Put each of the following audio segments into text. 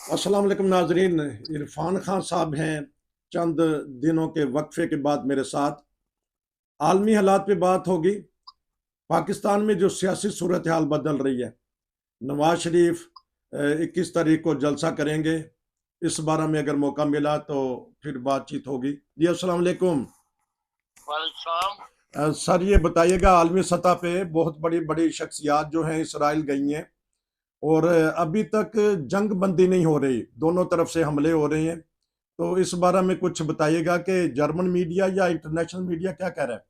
अस्सलाम वालेकुम नाजरीन। इरफान खान साहब हैं चंद दिनों के वक्फे के बाद मेरे साथ। आलमी हालात पे बात होगी। पाकिस्तान में जो सियासी सूरत हाल बदल रही है, नवाज शरीफ 21 तारीख को जलसा करेंगे। इस बारे में अगर मौका मिला तो फिर बातचीत होगी। जी अस्सलाम वालेकुम। वालेकुम। सर ये बताइएगा, आलमी सतह पे बहुत बड़ी बड़ी शख्सियात जो हैं इसराइल गई हैं और अभी तक जंग बंदी नहीं हो रही, दोनों तरफ से हमले हो रहे हैं। तो इस बारे में कुछ बताइएगा कि जर्मन मीडिया या इंटरनेशनल मीडिया क्या कह रहा है।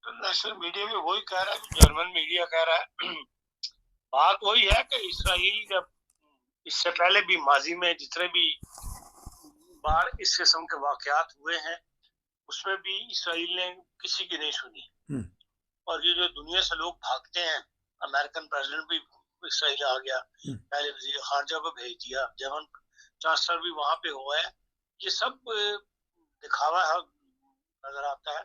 इंटरनेशनल मीडिया भी वही कह रहा है, जर्मन मीडिया कह रहा है। बात वही है कि इसराइल जब इससे पहले भी माजी में जितने भी बार इस किस्म के वाकयात हुए हैं उसमें भी इसराइल ने किसी की नहीं सुनी। और ये जो दुनिया से लोग भागते हैं, अमेरिकन प्रेसिडेंट भी इसराइल आ गया, पहले वजीर खारजा को भेज दिया, जर्मन चांसलर भी वहां पे हुआ है। ये सब दिखावा नजर आता है।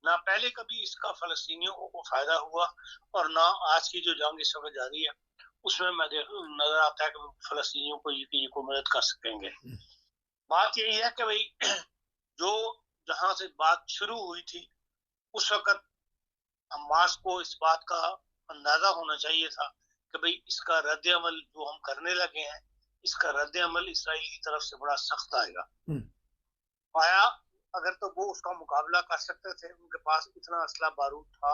ना पहले कभी इसका फलस्तीनियों को फायदा हुआ और ना आज की जो जंग इस समय जारी है उसमें नजर आता है कि फलस्तीनियों को ये को मदद कर सकेंगे। बात यही है कि भाई जो जहां से बात शुरू हुई थी उस वक्त हमास को इस बात का अंदाजा होना चाहिए था कि भाई इसका रद्द अमल जो हम करने लगे हैं, इसका रद्द अमल इसराइल की तरफ से बड़ा सख्त आएगा। आया अगर तो वो उसका मुकाबला कर सकते थे, उनके पास इतना असला बारूद था,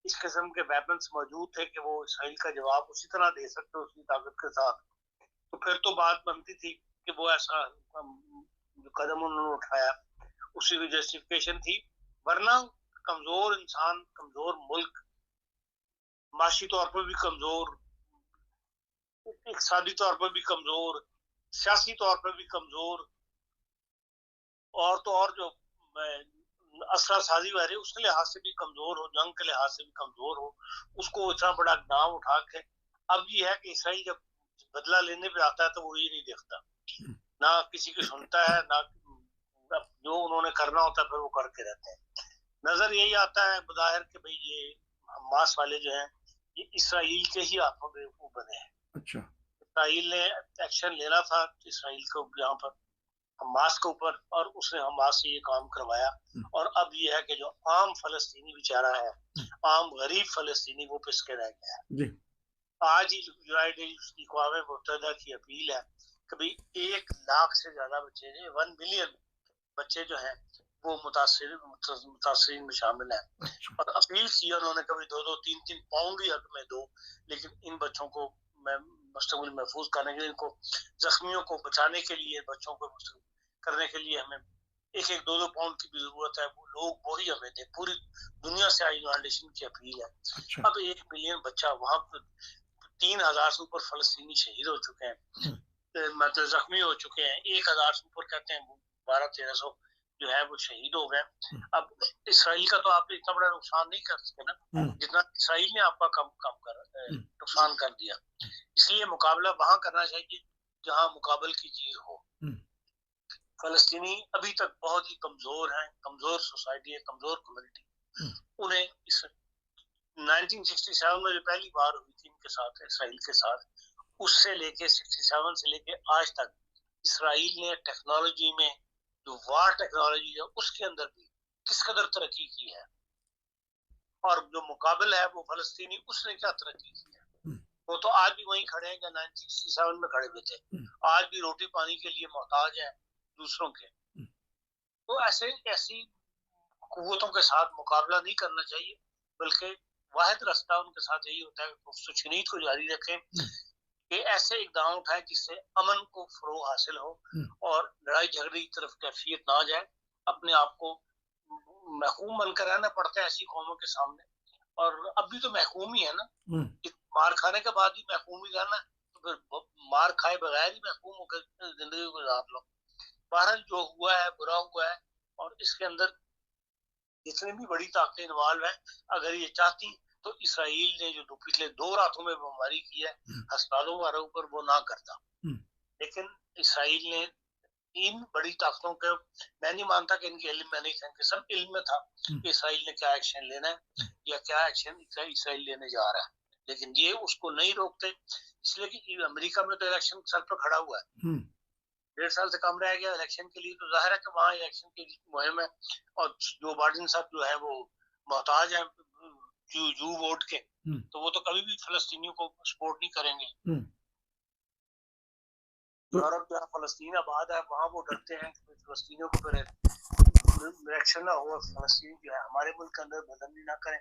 इस किस्म के वेपन्स मौजूद थे कि वो इसराइल का जवाब उसी तरह दे सकते उसी ताकत के साथ, तो फिर तो बात बनती थी कि वो ऐसा जो कदम उन्होंने उठाया उसी की जस्टिफिकेशन थी। वरना कमजोर इंसान, कमजोर मुल्क, माशी तौर पर भी कमजोर, इकसादी तौर पर भी कमजोर, सियासी तौर पर भी कमजोर, और तो और जो असला साजी वाले उसके लिहाज से भी कमजोर हो, जंग के लिहाज से भी कमजोर हो, उसको इतना बड़ा नाम उठा के अब ये है कि इसराइल जब बदला लेने पे आता है तो वो ये नहीं देखता, ना किसी की सुनता है, ना जो उन्होंने करना होता है फिर वो करके रहते हैं। नजर यही आता है बज़ाहिर कि भाई ये हमास वाले जो हैं ये इसराइल के ही हाथों में वो बने हैं। अच्छा। इसराइल ने एक्शन लेना था इसराइल को यहाँ पर हमास के ऊपर, और उसने हमास से ये काम करवाया। और अब ये है कि जो आम फलस्तीनी बेचारा है, आम गरीब फलस्तीनी, वो पिसके रह गया है। आज ही यूनाइटेड अक़वाम मुत्तहिदा की अपील है कि भाई 1 लाख से ज्यादा बच्चे, 1 मिलियन बच्चे जो हैं वो मुतासरीन में शामिल हैं। और अपील की उन्होंने कभी 2-2, 3-3 पाउंड ही हक में दो, लेकिन इन बच्चों को मैं मुस्तक़बिल महफूज करने के लिए, इनको जख्मियों को बचाने के लिए, बच्चों को करने के लिए हमें 1-1, 2-2 पाउंड की भी जरूरत है। वो लोग वही हमें दे। पूरी दुनिया से यूनाइटेड नेशन की अपील है। अच्छा। अब 1 मिलियन बच्चा वहां पर, 3,000 से ऊपर फलस्तीनी शहीद हो चुके हैं, मतलब जख्मी हो चुके हैं, 1,000 से ऊपर कहते हैं 1200-1300 जो है वो शहीद हो गए। अब इसराइल का तो आप इतना बड़ा नुकसान नहीं कर सकते ना जितना इसराइल ने आपका कम कम कर नुकसान कर दिया। इसलिए मुकाबला वहां करना चाहिए जहां मुकाबल की चीज हो। फलस्तीनी अभी तक बहुत ही कमजोर हैं, कमजोर सोसाइटी है, कमजोर कम्युनिटी। उन्हें इस 1967 में जो पहली बार हुई थी इनके साथ, इसराइल के साथ, उससे लेके 67 से लेके आज तक इसराइल ने टेक्नोलॉजी में, जो वार टेक्नोलॉजी है उसके अंदर भी किस कदर तरक्की की है, और जो मुकाबला है वो फलस्तीनी, उसने क्या तरक्की की है। वो तो आज भी वहीं खड़े हैं जो 1967 में खड़े हुए थे, आज भी रोटी पानी के लिए मोहताज है दूसरों के। तो ऐसी कुव्वतों के साथ मुकाबला नहीं करना चाहिए, बल्कि वाहिद रास्ता उनके साथ यही होता है कि सुचनीत को जारी रखें कि ऐसे इकदाम उठाए जिससे अमन को फरोग हासिल हो और लड़ाई झगड़े की तरफ कैफियत ना जाए। अपने आप को महकूम बनकर रहना पड़ता है ऐसी कौमों के सामने, और अब भी तो महकूम ही है ना। मार खाने के बाद भी महकूम ही रहना, तो फिर मार खाए बगैर ही महकूम होकर जिंदगी गुजार लो। बहरहाल जो हुआ है बुरा हुआ है, और इसके अंदर जितनी भी बड़ी ताकतें इन्वॉल्व हैं, अगर ये चाहती तो इसराइल ने जो पिछले 2 रातों में बमबारी की है अस्पतालों वालों पर, वो ना करता। लेकिन इसराइल ने इन बड़ी ताकतों के, मैं नहीं मानता कि इनके इल्म में नहीं था, इनके सब इल्म में था कि इसराइल ने क्या एक्शन लेना है या क्या एक्शन इसराइल लेने जा रहा है। लेकिन ये उसको नहीं रोकते, इसलिए कि अमेरिका में तो इलेक्शन सर पर खड़ा हुआ है, 1.5 साल से कम रह गया इलेक्शन के लिए, तो जाहिर है कि वहाँ इलेक्शन की मुहिम है, और जो बाइडेन साहब जो है वो मोहताज है जू वोट के, तो वो तो कभी भी फलस्तीनियों को सपोर्ट नहीं करेंगे। यूरोप जहाँ फलस्तीन आबाद है वहाँ वो डरते हैं कि फलस्तीनियों को फिर रिएक्शन ना हो, फलस्तीन जो है हमारे मुल्क के अंदर बदमनी ना करें,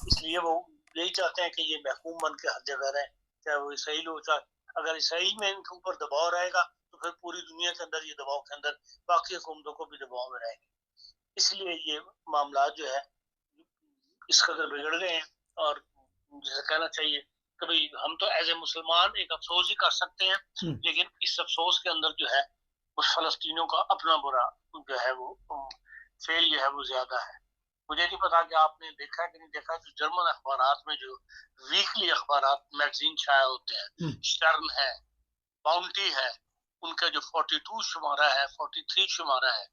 इसलिए वो यही चाहते हैं कि ये महकूम बन के हर जगह रहे, चाहे वो इसराइल हो, चाहे अगर इसराइल में इनके ऊपर दबाव रहेगा तो फिर पूरी दुनिया के अंदर ये दबाव के अंदर बाकी हुकूमतों को भी दबाव में रहेंगे, इसलिए ये मामला जो है इस कदर बिगड़ गए हैं। और जैसे कहना चाहिए कि भाई हम तो एज ए मुसलमान एक अफसोस ही कर सकते हैं, लेकिन इस अफसोस के अंदर जो है उस फलस्तीनियों का अपना बुरा जो है वो फेल जो है वो ज्यादा है। मुझे नहीं पता कि आपने देखा है कि नहीं देखा, जो जर्मन अखबारात में जो वीकली अखबारात मैगजीन छाया होते हैं, स्टर्न है, बाउंटी है, उनका जो 42 शुमारा है, 43 शुमारा है,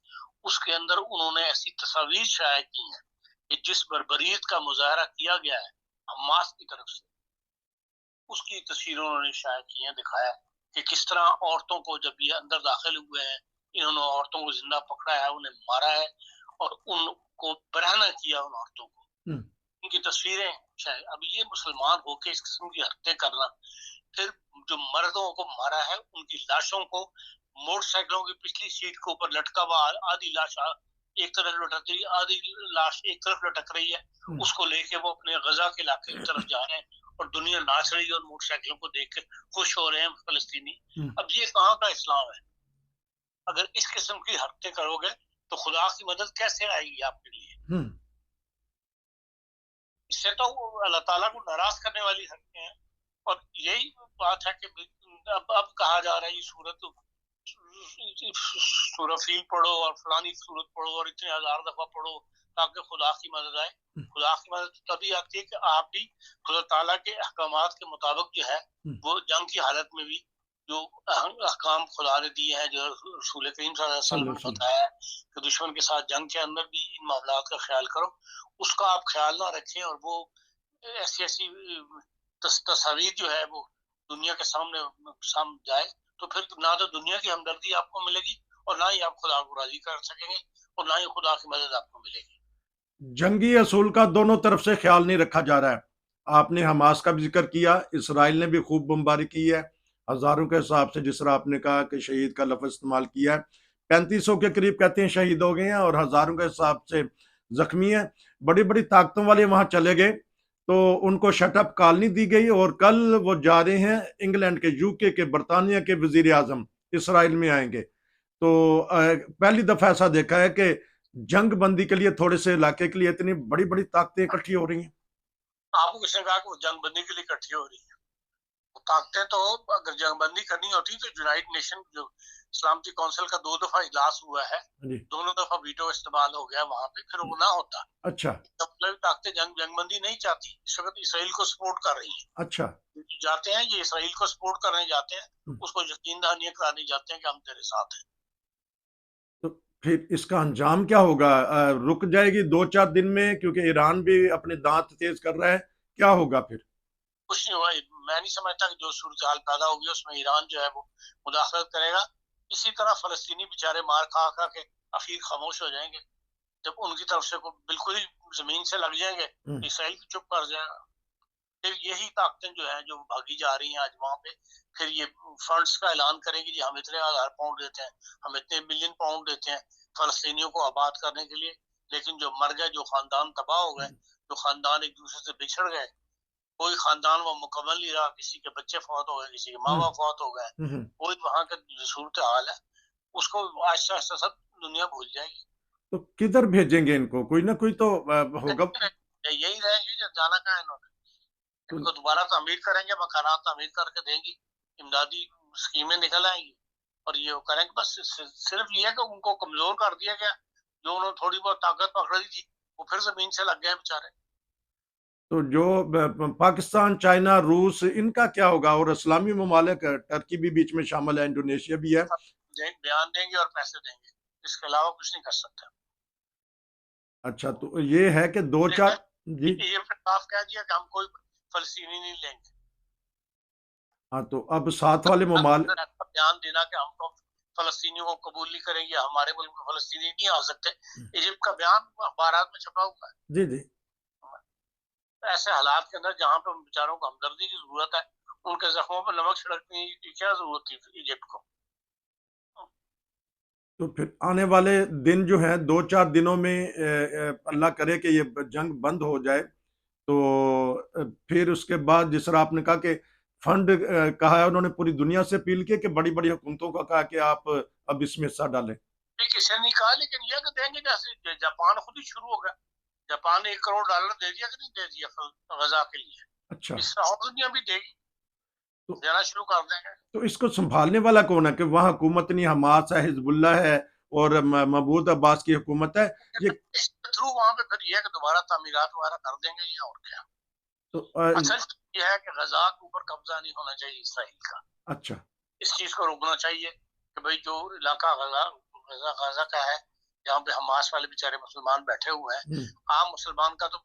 उसके अंदर उन्होंने ऐसी तस्वीर शाया की हैं कि जिस बर्बरीत का मुजाहरा किया गया है हमास की तरफ से, उसकी तस्वीरें उन्होंने शाया की हैं, दिखाया कि किस तरह औरतों को जब ये अंदर दाखिल हुए हैं, इन्होंने औरतों को जिंदा पकड़ा है, उन्हें मारा है और उनको बरहना किया उन औरतों को। उनकी तस्वीरें शायद, अब ये मुसलमान होके इस किस्म की हत्या करना, फिर जो मर्दों को मारा है उनकी लाशों को मोटरसाइकिलों की पिछली सीट के ऊपर लटका हुआ, आधी लाश एक तरफ लटक रही है, आधी लाश एक तरफ लटक रही है, उसको लेके वो अपने गजा के इलाके की तरफ जा रहे हैं और दुनिया नाच रही है और मोटरसाइकिलों को देख कर खुश हो रहे हैं फलस्तीनी। अब ये कहाँ का इस्लाम है? अगर इस किस्म की हत्या करोगे तो खुदा की मदद कैसे आएगी आपके लिए? इससे तो अल्लाह ताला को नाराज करने वाली हत्या है। और यही बात है कि अब कहा जा रहा है ये सूरत फील पढ़ो और फलानी सूरत पढ़ो और इतने 1000 दफा पढ़ो ताकि खुदा की मदद आए। खुदा की मदद तभी आती है कि आप भी खुदा ताला के अहकामात के मुताबिक जो है वो जंग की हालत में भी जो अहकाम खुदा ने दिए हैं, जो रसूल करीम सल्लल्लाहु अलैहि वसल्लम ने बताया है कि दुश्मन के साथ जंग के अंदर भी इन मामलात का ख्याल करो, उसका आप ख्याल ना रखें और वो ऐसी ऐसी तस्वीर जो है वो दुनिया के सामने जाए, तो फिर ना तो दुनिया की हमदर्दी आपको मिलेगी और ना ही आप खुदा को राजी कर सकेंगे और ना ही खुदा की मदद आपको मिलेगी। जंगी असूल का दोनों तरफ से ख्याल नहीं रखा जा रहा है। आपने हमास का भी जिक्र किया, इसराइल ने भी खूब बमबारी की है, हजारों के हिसाब से, जिस तरह आपने कहा कि शहीद का लफ्ज इस्तेमाल किया है, 3500 के करीब कहते हैं शहीद हो गए हैं और हजारों के हिसाब से जख्मी है। बड़ी बड़ी ताकतों वाले वहां चले गए तो उनको शटअप कॉलोनी दी गई और कल वो जा रहे हैं इंग्लैंड के, यूके के, बरतानिया के वजीर आजम इसराइल में आएंगे। तो पहली दफा ऐसा देखा है कि जंग बंदी के लिए थोड़े से इलाके के लिए इतनी बड़ी बड़ी ताकतें इकट्ठी हो रही हैं। आपको किसने कहा कि वो जंग बंदी के लिए इकट्ठी हो रही है? ताकतें तो अगर जंगबंदी करनी होती तो यूनाइटेड नेशन जो सलामती काउंसिल का 2 दफा इजलास हुआ है, दोनों दफा वीटो इस्तेमाल हो गया वहां पे, फिर वो ना होता। अच्छा, मतलब ताकतें जंगबंदी नहीं चाहती, इस वक्त इसराइल को सपोर्ट कर रही है। अच्छा, जाते हैं ये इसराइल को सपोर्ट करने जाते हैं, उसको यकीन दहानी कराने जाते हैं कि हम तेरे साथ हैं। तो फिर इसका अंजाम क्या होगा? रुक जाएगी 2-4 दिन में, क्योंकि ईरान भी अपने दांत तेज कर रहा है, क्या होगा फिर? कुछ नहीं हुआ, मैं नहीं समझता कि जो सूरत हाल पैदा होगी उसमें ईरान जो है वो मुदाखलत करेगा। इसी तरह फलस्तीनी बेचारे मार खा खा के आखिर खामोश हो जाएंगे, जब उनकी तरफ से बिल्कुल ही जमीन से लग जाएंगे इसराइल भी चुप कर जाएगा। फिर यही ताकतें जो है जो भागी जा रही हैं आज वहां पे, फिर ये फंड्स का ऐलान करेंगे जी हम इतने 1000 पाउंड देते हैं, हम इतने मिलियन पाउंड देते हैं फलस्तीनियों को आबाद करने के लिए, लेकिन जो मर गए, जो खानदान तबाह हो गए, जो खानदान एक दूसरे से बिछड़ गए, कोई खानदान वो मुकम्मल नहीं रहा, किसी के बच्चे फौत हो गए, किसी के माँ बाप फौत हो गए, कोई वहां का सूरत हाल है, उसको आहिस्ता आहिस्ता सब दुनिया भूल जाएगी। तो किधर भेजेंगे इनको? कोई ना कोई तो होगा। यही रहेंगे जब जाना कहा इन्होंने, इनको दोबारा तामीर करेंगे, मकानात तामीर करके देंगी, इमदादी स्कीमें निकल आएंगी और ये करेंगे। बस सिर्फ ये है कि उनको कमजोर कर दिया गया, जो उन्होंने थोड़ी बहुत ताकत पकड़ी थी वो फिर जमीन से लग गए बेचारे। तो जो पाकिस्तान, चाइना, रूस, इनका क्या होगा? और इस्लामी ममालिक, टर्की भी बीच में शामिल है, इंडोनेशिया भी है। बयान देंगे और पैसे देंगे, इसके अलावा कुछ नहीं कर सकते। अच्छा, तो ये है कि 2-4 जी, ये साफ कह दिया कि हम कोई फलस्तीनी नहीं लेंगे। हाँ, तो अब साथ वाले ममालिक बयान देना कि हम तो फलस्तीनियों को कबूल नहीं करेंगे, हमारे मुल्क में फलस्तीनी नहीं आ सकते, इजिप्ट का बयान अखबारात में छपा हुआ है। जी जी। ऐसे हालात के अंदर जहाँ पे बेचारों को हमदर्दी की जरूरत है, उनके जख्मों पर नमक छिड़कने की क्या जरूरत थी इजिप्ट को। तो फिर आने वाले दिन जो हैं 2-4 दिनों में अल्लाह करे कि ये जंग बंद हो जाए, तो फिर उसके बाद जिस तरह आपने कहा कि फंड कहा है उन्होंने, पूरी दुनिया से अपील की कि बड़ी बड़ी हुकूमतों का कहा कि आप अब इसमें हिस्सा डालें। ये किसी ने नहीं कहा, लेकिन यह देंगे, जैसे जापान खुद ही शुरू हो गया। जापान ने $1 करोड़ दे दिया कि नहीं दे दिया गजा के लिए। अच्छा, इस और दुनिया भी देगी, तो देना शुरू कर देंगे। तो इसको संभालने वाला कौन है कि वहाँ हुकूमत नहीं, हमास है, हिजबुल्ला है और महमूद अब्बास की हुकूमत है ये। इसके थ्रू वहां पे फिर यह है कि दोबारा तामीरात वगैरह कर देंगे या और क्या। तो असल यह है कि गजा के ऊपर कब्जा नहीं होना चाहिए इसराइल का। अच्छा, इस चीज को रोकना चाहिए कि भाई जो इलाका गजा गजा गजा का है, जहाँ पे हमास वाले बेचारे मुसलमान बैठे हुए हैं, आम मुसलमान का तो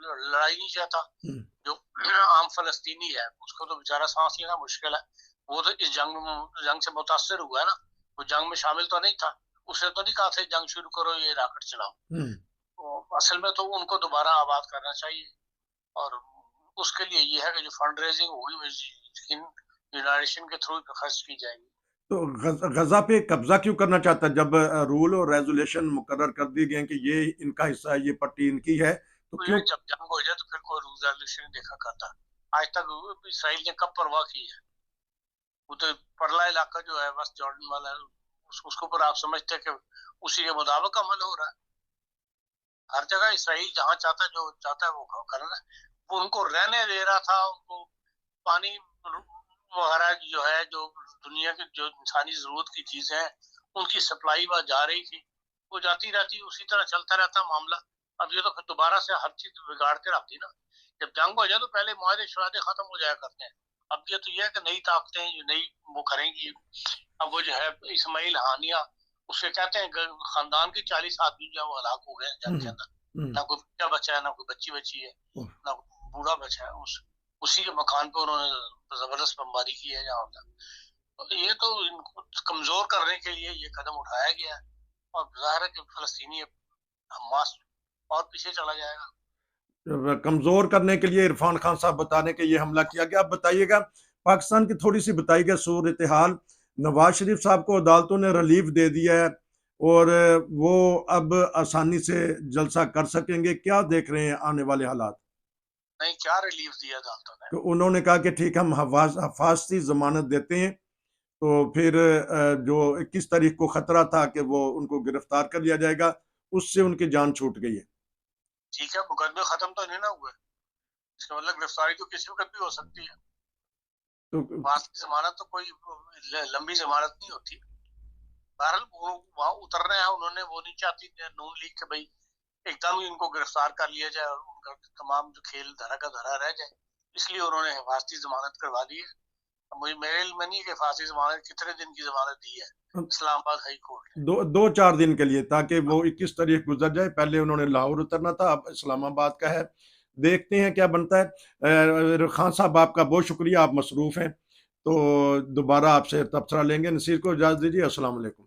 लड़ाई नहीं चाहता। जो आम फलस्तीनी है उसको तो बेचारा सांस लेना मुश्किल है। वो तो इस जंग से मुतासर हुआ है ना, वो जंग में शामिल तो नहीं था, उसने तो नहीं कहा था जंग शुरू करो ये रॉकेट चलाओ। तो असल में तो उनको दोबारा आबाद करना चाहिए, और उसके लिए ये है कि जो फंड रेजिंग हुई यूनाइटेड नेशन के थ्रू खर्च की जाएगी। तो गजा पे कब्जा क्यों करना चाहता है जब रूल और रेजोल्यूशन मुकर्रर कर दिए गए कि ये इनका हिस्सा है, ये पट्टी इनकी है, तो क्यों? जब जंग हो जाए तो फिर कोई रूल रेजोल्यूशन देखा करता। आज तक इसराइल ने कब परवाह की है? वो तो पड़ला इलाका जो है बस जॉर्डन वाला है, उसके ऊपर आप समझते हैं कि उसी के मुताबिक अमल हो रहा है। हर जगह इसराइल जहाँ चाहता है, जो चाहता है वो करना है। वो उनको रहने दे रहा था, उनको पानी वगैरह जो है, जो दुनिया की जो इंसानी जरूरत की चीजें हैं, उनकी सप्लाई वहां जा रही थी, वो जाती रहती, उसी तरह चलता रहता मामला। अब ये तो फिर दोबारा से हर चीज बिगाड़ के रखती ना। जब जंग हो जाए तो पहले मुआहदे शुआहदे खत्म हो जाया करते हैं। अब ये तो ये है कि नई ताकतें जो नई वो करेंगी। अब वो जो है इस्माइल हानिया, उसके कहते हैं खानदान के 40 आदमी जो है वो हलाक हो गए जंग के अंदर। ना कोई बच्चा बचा है, ना कोई बच्ची बची है, ना कोई बूढ़ा बचा है। उसी के मकान पे उन्होंने जबरदस्त बमबारी की है यहाँ तक। तो ये तो इनको कमजोर करने के लिए ये कदम उठाया गया है, और जाहिर है कि फलस्तीनी हमास और पीछे चला जाएगा। कमजोर करने के लिए इरफान खान साहब बताने के ये हमला किया गया। अब बताइएगा, पाकिस्तान की थोड़ी सी बताइएगा सूरत हाल। नवाज शरीफ साहब को अदालतों ने रिलीफ दे दिया है और वो अब आसानी से जलसा कर सकेंगे। क्या देख रहे हैं आने वाले हालात? नहीं, क्या रिलीफ दिया अदालतों ने? तो उन्होंने कहा कि ठीक, हम हफाजती जमानत देते हैं। तो फिर जो 21 तारीख को खतरा था कि वो उनको गिरफ्तार कर लिया जाएगा, उससे उनकी जान छूट गई है। ठीक है, मुकदमे खत्म तो नहीं ना हुए, इसका मतलब गिरफ्तारी तो किसी वक्त भी हो सकती है। तो वास्ती जमानत तो कोई लंबी जमानत नहीं होती। बहरहाल वो वहां उतर रहे हैं, उन्होंने वो नहीं चाहती नून लीग के भाई एकदम ही उनको गिरफ्तार कर लिया जाए और उनका तमाम जो खेल धरा का धरा रह जाए, इसलिए उन्होंने हिफाजती जमानत करवा दी है। मुझे मेरे इल्म में नहीं कि हिफाजती जमानत कितने दिन की जमानत दी है इस्लामाबाद हाई कोर्ट ने। 2-4 दिन के लिए, ताकि वो 21 तारीख गुजर जाए। पहले उन्होंने लाहौर उतरना था, अब इस्लामाबाद का है। देखते हैं क्या बनता है। खान साहब आपका बहुत शुक्रिया, आप मसरूफ हैं, तो दोबारा आपसे तबसरा लेंगे। नसीर को इजाज़त दीजिए। अस्सलाम वालेकुम।